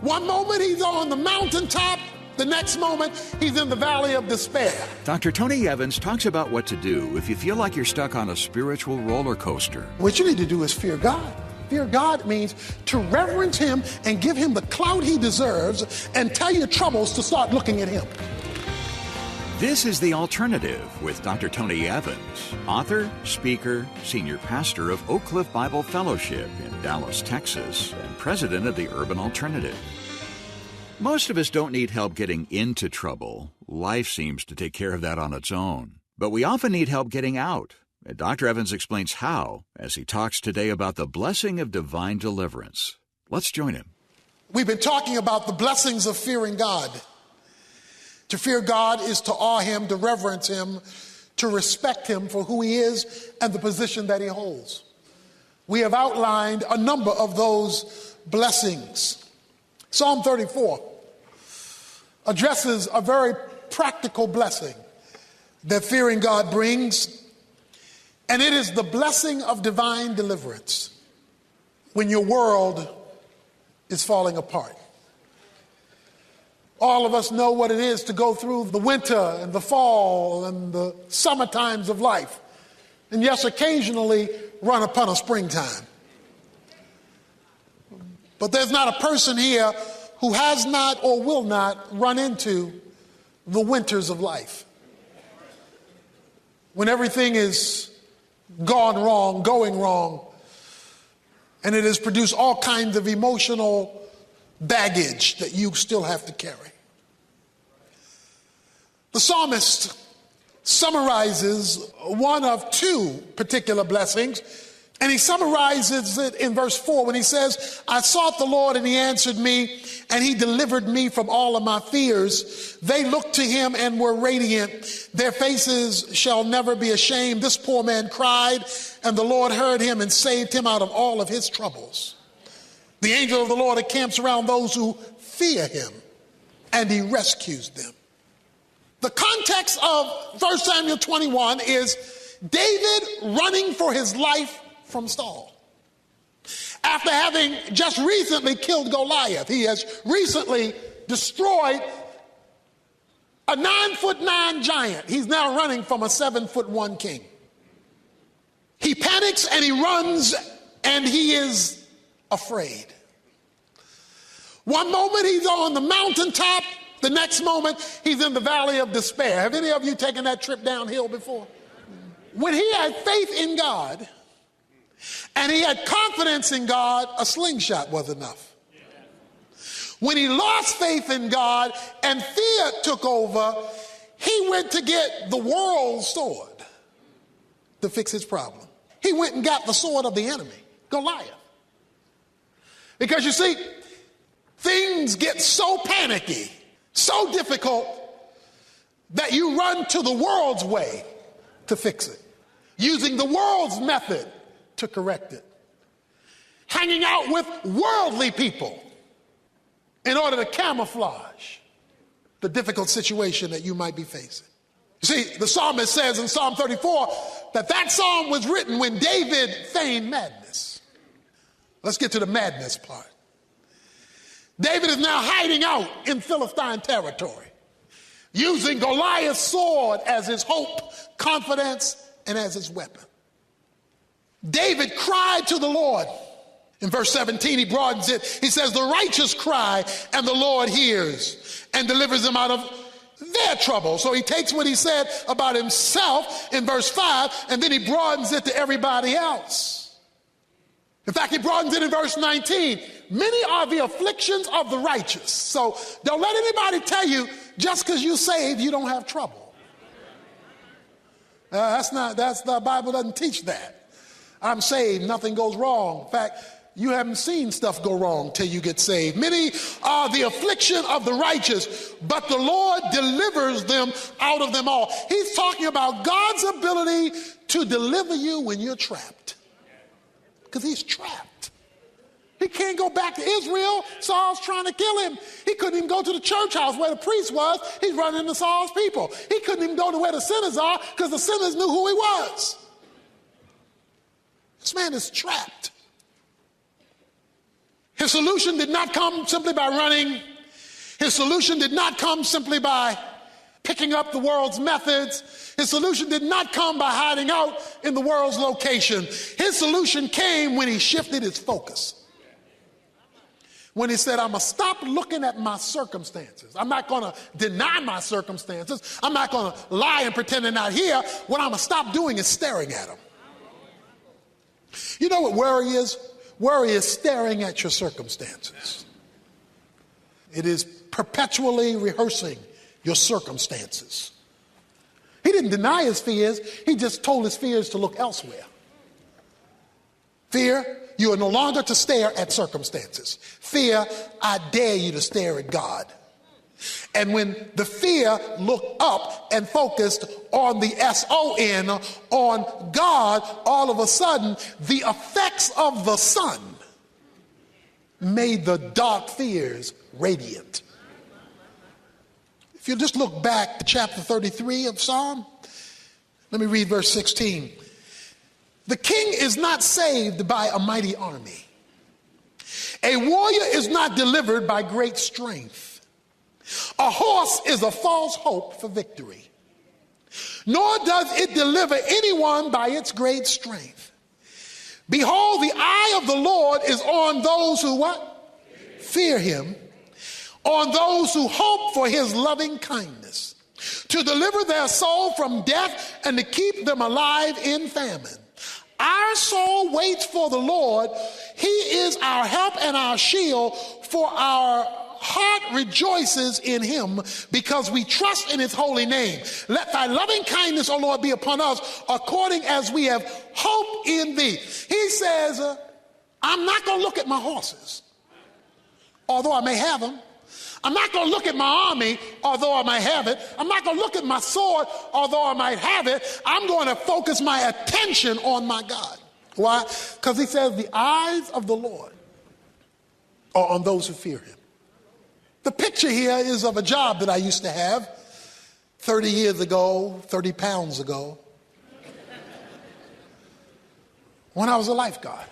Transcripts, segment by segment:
One moment he's on the mountaintop, the next moment he's in the valley of despair. Dr. Tony Evans talks about what to do if you feel like you're stuck on a spiritual roller coaster. What you need to do is fear God. Fear God means to reverence him and give him the clout he deserves and tell your troubles to start looking at him. This is The Alternative with Dr. Tony Evans, author, speaker, senior pastor of Oak Cliff Bible Fellowship in Dallas, Texas, and president of the Urban Alternative. Most of us don't need help getting into trouble. Life seems to take care of that on its own. But we often need help getting out. And Dr. Evans explains how as he talks today about the blessing of divine deliverance. Let's join him. We've been talking about the blessings of fearing God. To fear God is to awe him, to reverence him, to respect him for who he is and the position that he holds. We have outlined a number of those blessings. Psalm 34 addresses a very practical blessing that fearing God brings, and it is the blessing of divine deliverance when your world is falling apart. All of us know what it is to go through the winter and the fall and the summer times of life, and yes, occasionally run upon a springtime. But there's not a person here who has not or will not run into the winters of life. When everything is gone wrong, going wrong, and it has produced all kinds of emotional baggage that you still have to carry. The psalmist summarizes one of two particular blessings, and he summarizes it in verse 4 when he says, I sought the Lord and he answered me, and he delivered me from all of my fears. They looked to him and were radiant. Their faces shall never be ashamed. This poor man cried, and the Lord heard him and saved him out of all of his troubles. The angel of the Lord encamps around those who fear him, and he rescues them. The context of 1 Samuel 21 is David running for his life from Saul. After having just recently killed Goliath, he has recently destroyed a 9'9" giant. He's now running from a 7'1" king. He panics and he runs and he is afraid. One moment he's on the mountaintop, the next moment he's in the valley of despair. Have any of you taken that trip downhill before? When he had faith in God and he had confidence in God, a slingshot was enough. When he lost faith in God and fear took over, he went to get the world's sword to fix his problem. He went and got the sword of the enemy, Goliath. Because you see, things get so panicky, so difficult, that you run to the world's way to fix it, using the world's method to correct it, hanging out with worldly people in order to camouflage the difficult situation that you might be facing. You see, the psalmist says in Psalm 34 that psalm was written when David feigned madness. Let's get to the madness part. David is now hiding out in Philistine territory, using Goliath's sword as his hope, confidence, and as his weapon. David cried to the Lord. In verse 17, he broadens it. He says, the righteous cry, and the Lord hears and delivers them out of their trouble. So he takes what he said about himself in verse 5, and then he broadens it to everybody else. In fact, he broadens it in verse 19. Many are the afflictions of the righteous. So don't let anybody tell you just because you're saved, you don't have trouble. The Bible doesn't teach that. I'm saved, nothing goes wrong. In fact, you haven't seen stuff go wrong till you get saved. Many are the affliction of the righteous, but the Lord delivers them out of them all. He's talking about God's ability to deliver you when you're trapped. Because he's trapped. He can't go back to Israel. Saul's trying to kill him. He couldn't even go to the church house where the priest was. He's running into Saul's people. He couldn't even go to where the sinners are because the sinners knew who he was. This man is trapped. His solution did not come simply by running. His solution did not come simply by picking up the world's methods. His solution did not come by hiding out in the world's location. His solution came when he shifted his focus. When he said, I'm going to stop looking at my circumstances. I'm not going to deny my circumstances. I'm not going to lie and pretend they're not here. What I'm going to stop doing is staring at them. You know what worry is? Worry is staring at your circumstances. It is perpetually rehearsing your circumstances. He didn't deny his fears. He just told his fears to look elsewhere. Fear, you are no longer to stare at circumstances. Fear, I dare you to stare at God. And when the fear looked up and focused on the S-O-N, on God, all of a sudden, the effects of the sun made the dark fears radiant. If you just look back to chapter 33 of Psalm, let me read verse 16. The king is not saved by a mighty army. A warrior is not delivered by great strength. A horse is a false hope for victory, nor does it deliver anyone by its great strength. Behold, the eye of the Lord is on those who what? Fear him, on those who hope for his loving kindness, to deliver their soul from death and to keep them alive in famine. Our soul waits for the Lord. He is our help and our shield, for our heart rejoices in him because we trust in his holy name. Let thy loving kindness, O Lord, be upon us according as we have hope in thee. He says, I'm not going to look at my horses, although I may have them. I'm not going to look at my army, although I might have it. I'm not going to look at my sword, although I might have it. I'm going to focus my attention on my God. Why? Because he says the eyes of the Lord are on those who fear him. The picture here is of a job that I used to have 30 years ago, 30 pounds ago, when I was a lifeguard.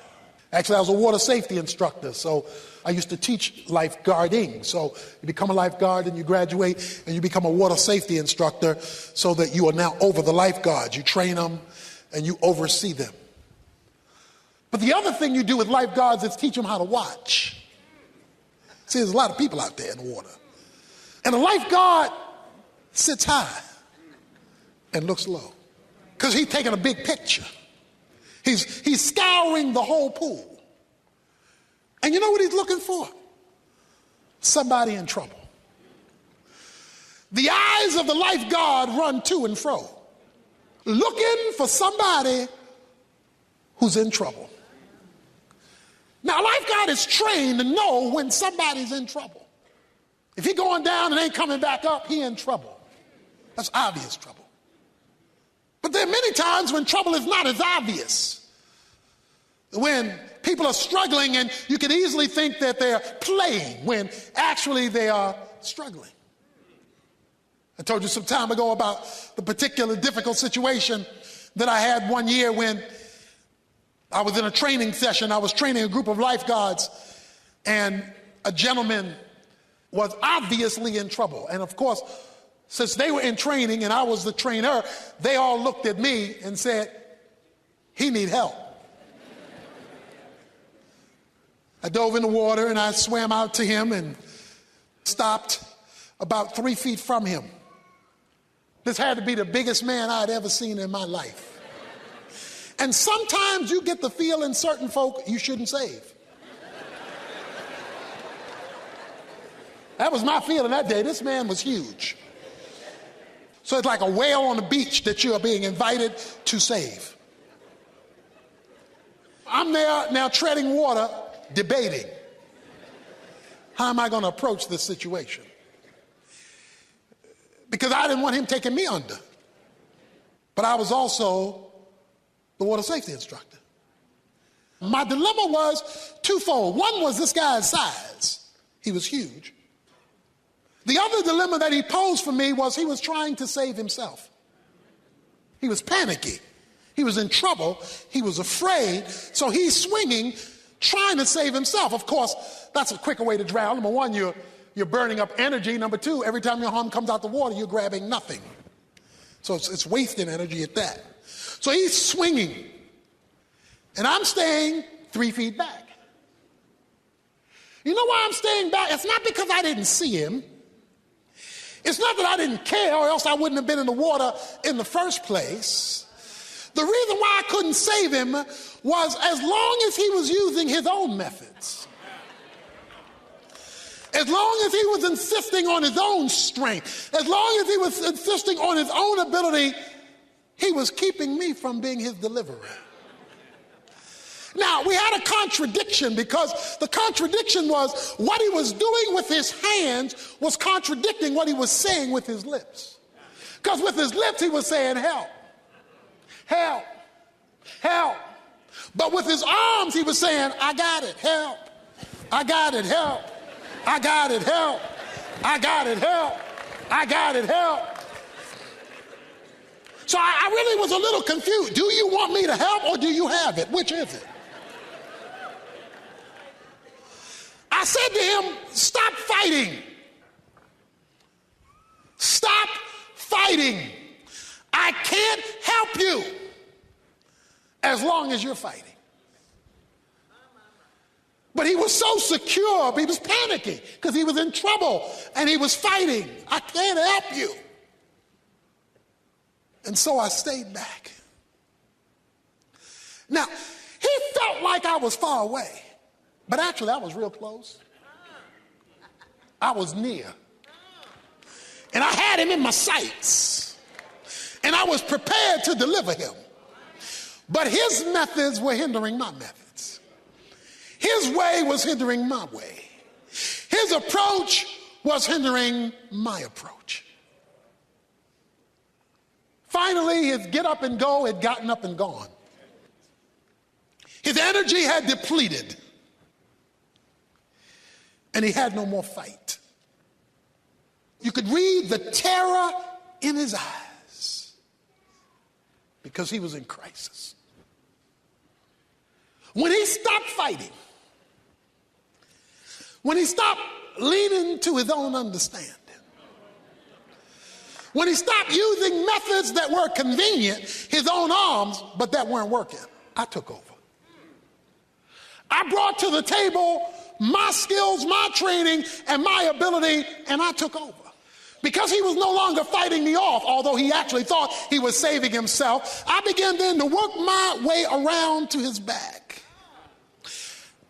Actually, I was a water safety instructor, so I used to teach lifeguarding. So you become a lifeguard and you graduate and you become a water safety instructor so that you are now over the lifeguards. You train them and you oversee them. But the other thing you do with lifeguards is teach them how to watch. See, there's a lot of people out there in the water. And a lifeguard sits high and looks low because he's taking a big picture. He's scouring the whole pool. And you know what he's looking for? Somebody in trouble. The eyes of the lifeguard run to and fro, looking for somebody who's in trouble. Now, a lifeguard is trained to know when somebody's in trouble. If he's going down and ain't coming back up, he in trouble. That's obvious trouble. But there are many times when trouble is not as obvious. When people are struggling and you can easily think that they're playing when actually they are struggling. I told you some time ago about the particular difficult situation that I had one year when I was in a training session. I was training a group of lifeguards and a gentleman was obviously in trouble. And of course, since they were in training and I was the trainer, they all looked at me and said, he need help. I dove in the water and I swam out to him and stopped about 3 feet from him. This had to be the biggest man I'd ever seen in my life. And sometimes you get the feel in certain folk you shouldn't save. That was my feeling that day. This man was huge. So it's like a whale on the beach that you are being invited to save. I'm there now treading water, debating. How am I going to approach this situation? Because I didn't want him taking me under. But I was also the water safety instructor. My dilemma was twofold. One was this guy's size. He was huge. The other dilemma that he posed for me was he was trying to save himself. He was panicky. He was in trouble. He was afraid. So he's swinging, trying to save himself. Of course, that's a quicker way to drown. Number one, you're burning up energy. Number two, every time your arm comes out the water, you're grabbing nothing. So it's wasting energy at that. So he's swinging. And I'm staying 3 feet back. You know why I'm staying back? It's not because I didn't see him. It's not that I didn't care, or else I wouldn't have been in the water in the first place. The reason why I couldn't save him was as long as he was using his own methods, as long as he was insisting on his own strength, as long as he was insisting on his own ability, he was keeping me from being his deliverer. Now, we had a contradiction, because the contradiction was what he was doing with his hands was contradicting what he was saying with his lips. Because with his lips, he was saying, help, help, help. But with his arms, he was saying, I got it, help, I got it, help, I got it, help, I got it, help, I got it, help. So I really was a little confused. Do you want me to help, or do you have it? Which is it? I said to him, stop fighting. Stop fighting. I can't help you as long as you're fighting. But he was so secure, he was panicking because he was in trouble and he was fighting. I can't help you. And so I stayed back. Now, he felt like I was far away. But actually, I was real close. I was near. And I had him in my sights. And I was prepared to deliver him. But his methods were hindering my methods. His way was hindering my way. His approach was hindering my approach. Finally, his get up and go had gotten up and gone. His energy had depleted. And he had no more fight. You could read the terror in his eyes because he was in crisis. When he stopped fighting, when he stopped leaning to his own understanding, when he stopped using methods that were convenient, his own arms, but that weren't working, I took over. I brought to the table my skills, my training, and my ability, and I took over. Because he was no longer fighting me off, although he actually thought he was saving himself, I began then to work my way around to his back.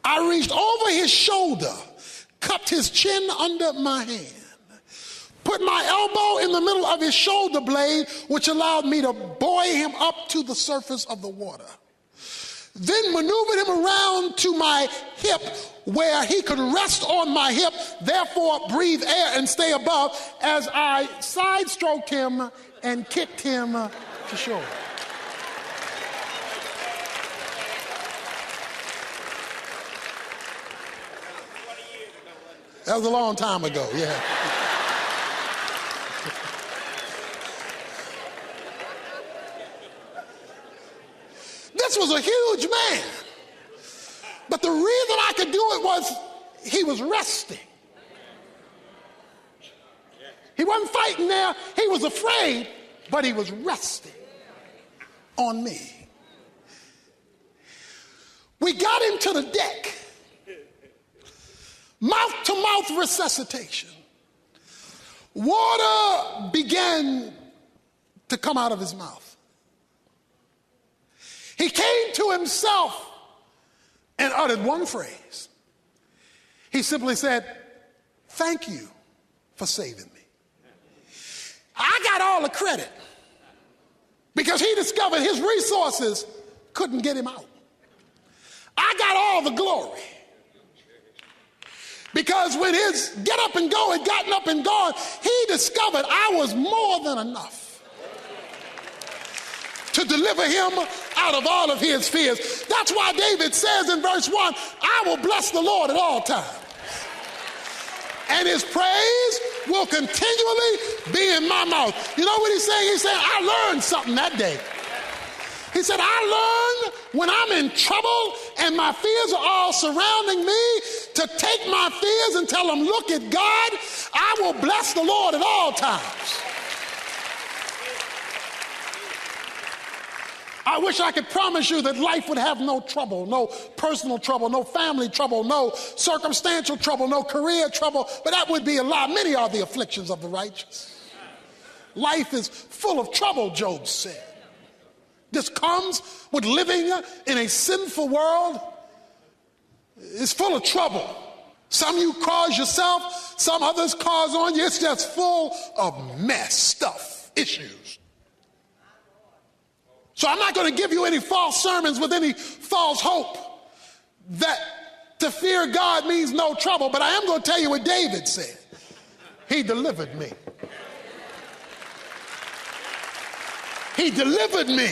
I reached over his shoulder, cupped his chin under my hand, put my elbow in the middle of his shoulder blade, which allowed me to buoy him up to the surface of the water. Then maneuvered him around to my hip where he could rest on my hip, therefore breathe air and stay above as I side-stroked him and kicked him to shore. That was a long time ago, yeah. This was a huge man. But the reason I could do it was he was resting. He wasn't fighting there. He was afraid, but he was resting on me. We got him to the deck. Mouth-to-mouth resuscitation. Water began to come out of his mouth. He came to himself and uttered one phrase. He simply said, "Thank you for saving me." I got all the credit because he discovered his resources couldn't get him out. I got all the glory because when his get up and go had gotten up and gone, he discovered I was more than enough. to deliver him out of all of his fears. That's why David says in verse 1, I will bless the Lord at all times, and his praise will continually be in my mouth. You know what he's saying? He's saying, I learned something that day. He said, I learned when I'm in trouble and my fears are all surrounding me to take my fears and tell them, look at God. I will bless the Lord at all times. I wish I could promise you that life would have no trouble, no personal trouble, no family trouble, no circumstantial trouble, no career trouble, but that would be a lie. Many are the afflictions of the righteous. Life is full of trouble, Job said. This comes with living in a sinful world. It's full of trouble. Some you cause yourself, some others cause on you. It's just full of mess, stuff, issues. So I'm not going to give you any false sermons with any false hope that to fear God means no trouble, but I am going to tell you what David said. He delivered me. He delivered me.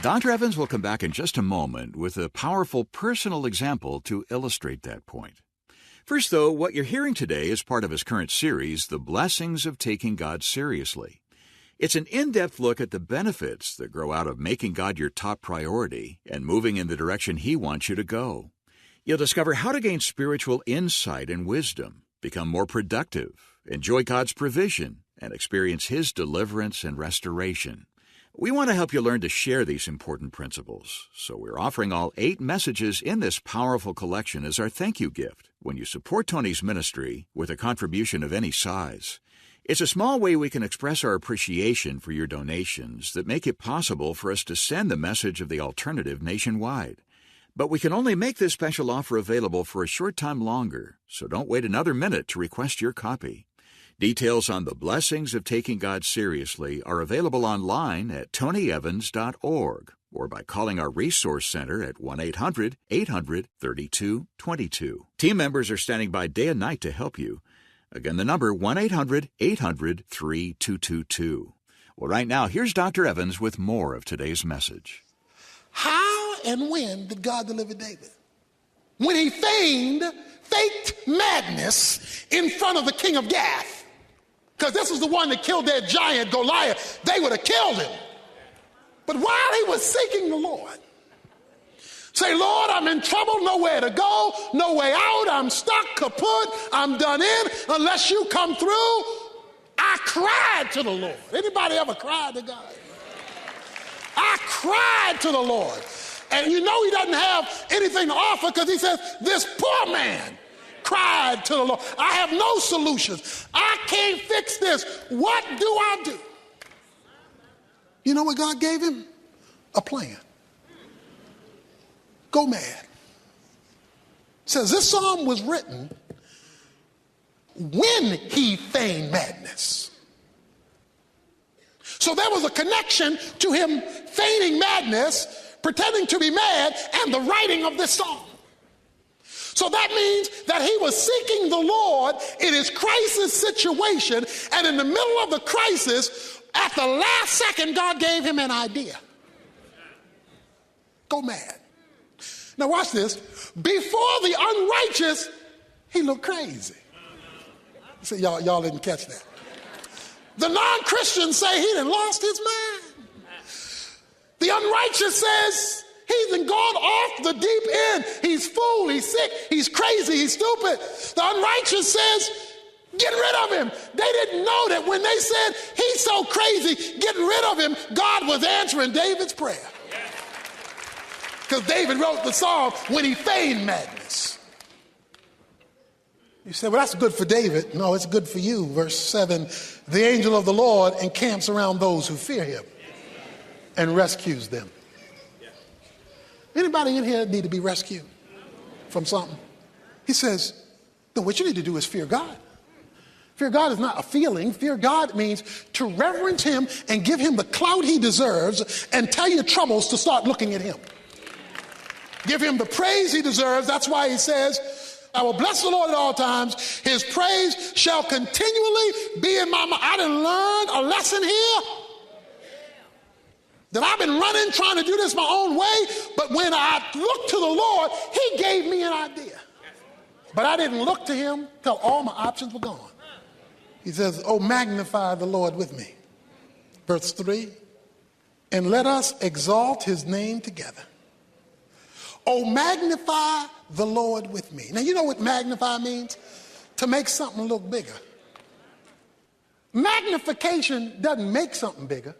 Dr. Evans will come back in just a moment with a powerful personal example to illustrate that point. First, though, what you're hearing today is part of his current series, The Blessings of Taking God Seriously. It's an in-depth look at the benefits that grow out of making God your top priority and moving in the direction He wants you to go. You'll discover how to gain spiritual insight and wisdom, become more productive, enjoy God's provision, and experience His deliverance and restoration. We want to help you learn to share these important principles, so we're offering all 8 messages in this powerful collection as our thank you gift when you support Tony's ministry with a contribution of any size. It's a small way we can express our appreciation for your donations that make it possible for us to send the message of the alternative nationwide. But we can only make this special offer available for a short time longer, so don't wait another minute to request your copy. Details on the blessings of taking God seriously are available online at tonyevans.org or by calling our Resource Center at 1-800-800-3222. Team members are standing by day and night to help you. Again, the number 1-800-800-3222. Well, right now, here's Dr. Evans with more of today's message. How and when did God deliver David? When he faked madness in front of the king of Gath. Because this was the one that killed that giant Goliath. They would have killed him. But while he was seeking the Lord, say, Lord, I'm in trouble, nowhere to go, no way out, I'm stuck, kaput, I'm done in, unless you come through. I cried to the Lord. Anybody ever cried to God? I cried to the Lord. And you know he doesn't have anything to offer because he says, this poor man cried to the Lord. I have no solutions. I can't fix this. What do I do? You know what God gave him? A plan. Go mad. It says this psalm was written when he feigned madness. So there was a connection to him feigning madness, pretending to be mad, and the writing of this song. So that means that he was seeking the Lord in his crisis situation, and in the middle of the crisis, at the last second, God gave him an idea. Go mad. Now watch this. Before the unrighteous, he looked crazy. See, y'all didn't catch that. The non-Christians say he done lost his mind. The unrighteous says he's gone off the deep end. He's fool, he's sick, he's crazy, he's stupid. The unrighteous says, get rid of him. They didn't know that when they said he's so crazy, getting rid of him, God was answering David's prayer. Because David wrote the psalm when he feigned madness. You say, well, that's good for David. No, it's good for you. Verse 7, the angel of the Lord encamps around those who fear him and rescues them. Anybody in here need to be rescued from something? He says, no, what you need to do is fear God. Fear God is not a feeling. Fear God means to reverence him and give him the clout he deserves and tell your troubles to start looking at him. Give him the praise he deserves. That's why he says, I will bless the Lord at all times. His praise shall continually be in my mouth. I done learned a lesson here. that I've been running, trying to do this my own way, but when I looked to the Lord, he gave me an idea. But I didn't look to him till all my options were gone. He says, oh, magnify the Lord with me. Verse 3, and let us exalt his name together. Oh, magnify the Lord with me. Now, you know what magnify means? To make something look bigger. Magnification doesn't make something bigger.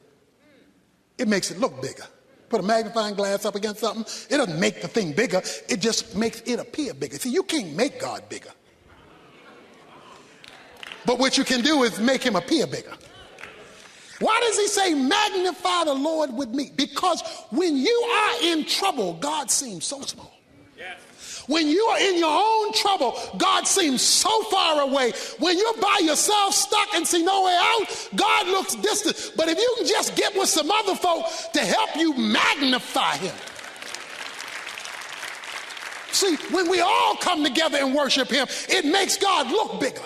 It makes it look bigger. Put a magnifying glass up against something, it doesn't make the thing bigger. It just makes it appear bigger. See, you can't make God bigger. But what you can do is make him appear bigger. Why does he say magnify the Lord with me? Because when you are in trouble, God seems so small. When you are in your own trouble, God seems so far away. When you're by yourself, stuck and see no way out, God looks distant. But if you can just get with some other folk to help you magnify him. See, when we all come together and worship him, it makes God look bigger.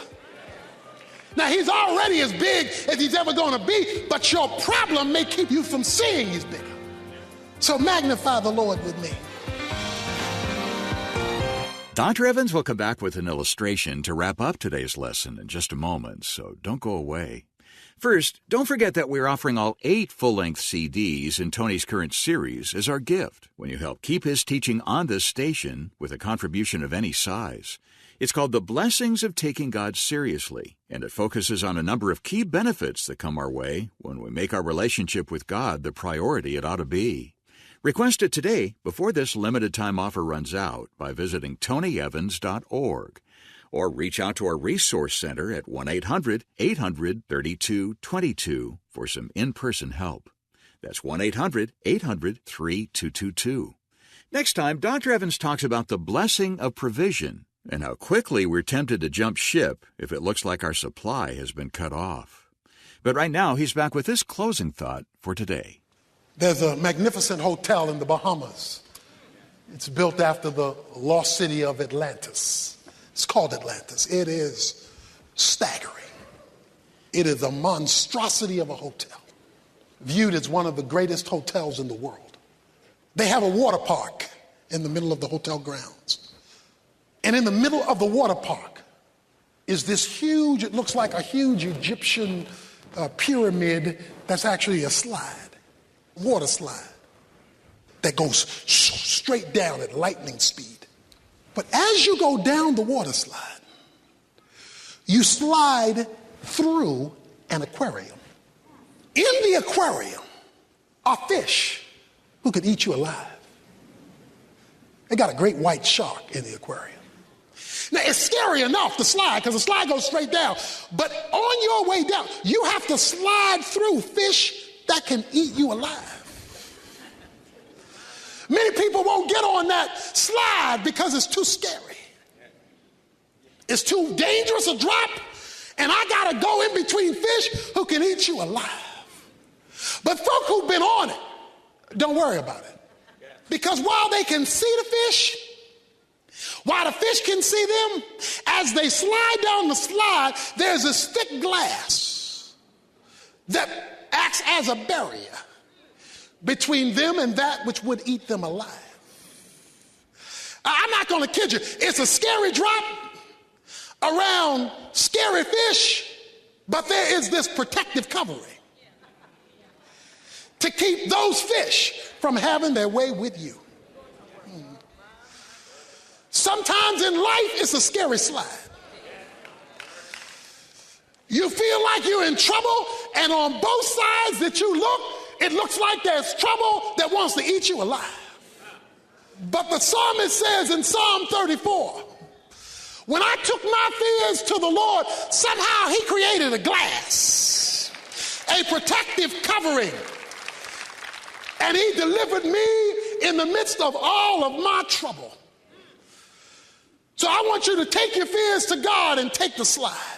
Now, he's already as big as he's ever going to be, but your problem may keep you from seeing he's bigger. So magnify the Lord with me. Dr. Evans will come back with an illustration to wrap up today's lesson in just a moment, so don't go away. First, don't forget that we're offering all 8 full-length CDs in Tony's current series as our gift when you help keep his teaching on this station with a contribution of any size. It's called The Blessings of Taking God Seriously, and it focuses on a number of key benefits that come our way when we make our relationship with God the priority it ought to be. Request it today before this limited-time offer runs out by visiting tonyevans.org or reach out to our Resource Center at 1-800-800-3222 for some in-person help. That's 1-800-800-3222. Next time, Dr. Evans talks about the blessing of provision and how quickly we're tempted to jump ship if it looks like our supply has been cut off. But right now, he's back with this closing thought for today. There's a magnificent hotel in the Bahamas. It's built after the lost city of Atlantis. It's called Atlantis. It is staggering. It is a monstrosity of a hotel, viewed as one of the greatest hotels in the world. They have a water park in the middle of the hotel grounds. And in the middle of the water park is this huge, it looks like a huge Egyptian pyramid that's actually a slide. Water slide that goes straight down at lightning speed. But as you go down the water slide, you slide through an aquarium. In the aquarium are fish who could eat you alive. They got a great white shark in the aquarium. Now, it's scary enough to slide because the slide goes straight down. But on your way down, you have to slide through fish that can eat you alive. Many people won't get on that slide because it's too scary. It's too dangerous a drop, and I got to go in between fish who can eat you alive. But folk who've been on it, don't worry about it. Because while they can see the fish, while the fish can see them, as they slide down the slide, there's a thick glass that acts as a barrier between them and that which would eat them alive. I'm not going to kid you. It's a scary drop around scary fish, but there is this protective covering to keep those fish from having their way with you. Sometimes in life, it's a scary slide. You feel like you're in trouble, and on both sides that you look, it looks like there's trouble that wants to eat you alive. But the psalmist says in Psalm 34, when I took my fears to the Lord, somehow he created a glass, a protective covering, and he delivered me in the midst of all of my trouble. So I want you to take your fears to God and take the slide.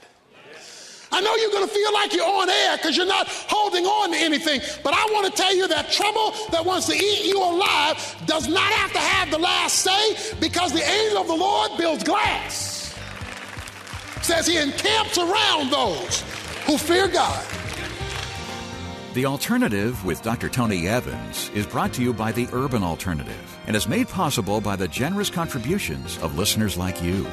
I know you're going to feel like you're on air because you're not holding on to anything, but I want to tell you that trouble that wants to eat you alive does not have to have the last say, because the angel of the Lord builds glass. Says he encamps around those who fear God. The Alternative with Dr. Tony Evans is brought to you by the Urban Alternative and is made possible by the generous contributions of listeners like you.